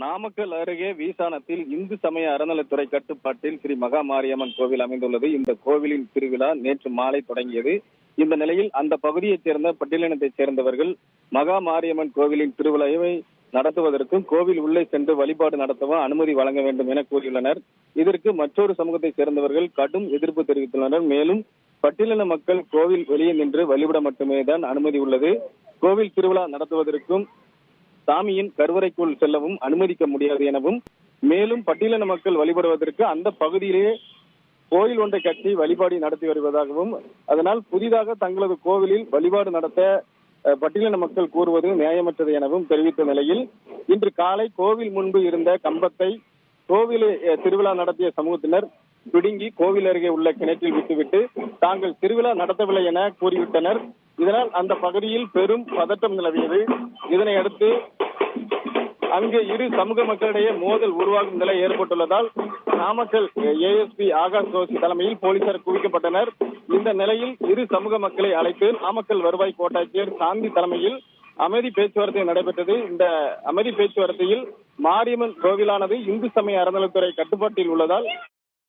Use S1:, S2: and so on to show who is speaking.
S1: நாமக்கல் அருகே வீசானத்தில் இந்து சமய அறநிலைத்துறை கட்டுப்பாட்டில் ஸ்ரீ மகா மாரியம்மன் கோவில் அமைந்துள்ளது. இந்த கோவிலின் திருவிழா நேற்று மாலை தொடங்கியது. இந்த நிலையில் அந்த பகுதியைச் சேர்ந்த பட்டியலினத்தைச் சேர்ந்தவர்கள் மகா மாரியம்மன் கோவிலின் திருவிழாவை நடத்துவதற்கும் கோவில் உள்ளே சென்று வழிபாடு நடத்தவும் அனுமதி வழங்க வேண்டும் என கூறியுள்ளனர். இதற்கு மற்றொரு சமூகத்தைச் சேர்ந்தவர்கள் கடும் எதிர்ப்பு தெரிவித்துள்ளனர். மேலும் பட்டியலின மக்கள் கோவில் வெளியே நின்று வழிபட மட்டுமே தான் அனுமதி உள்ளது. கோவில் திருவிழா நடத்துவதற்கும் சாமியின் கருவறைக்குள் செல்லவும் அனுமதிக்க முடியாது எனவும், மேலும் பட்டியலின மக்கள் வழிபடுவதற்கு அந்த பகுதியிலேயே கோயில் ஒன்றை கட்டி வழிபாடு நடத்தி வருவதாகவும், அதனால் புதிதாக தங்களது கோவிலில் வழிபாடு நடத்த பட்டியலின மக்கள் கூறுவது நியாயமற்றது எனவும் தெரிவித்த நிலையில், இன்று காலை கோவில் முன்பு இருந்த கம்பத்தை கோவில் திருவிழா நடத்திய சமூகத்தினர் பிடுங்கி கோவில் அருகே உள்ள கிணற்றில் விட்டுவிட்டு தாங்கள் திருவிழா நடத்தவில்லை என கூறிவிட்டனர். இதனால் அந்த பகுதியில் பெரும் பதட்டம் நிலவியது. இதனை அடுத்து அங்கு இரு சமூக மக்களிடையே மோதல் உருவாகும் நிலை ஏற்பட்டுள்ளதால் நாமக்கல் ஏஎஸ்பி ஆகாஷ் ரோசி தலைமையில் போலீசார் குவிக்கப்பட்டனர். இந்த நிலையில் இரு சமூக மக்களை அழைத்து நாமக்கல் வருவாய் கோட்டாட்சியர் சாந்தி தலைமையில் அமைதி பேச்சுவார்த்தை நடைபெற்றது. இந்த அமைதி பேச்சுவார்த்தையில் மாரியம்மன் கோவிலானது இந்து சமய அறநிலைத்துறை கட்டுப்பாட்டில் உள்ளதால்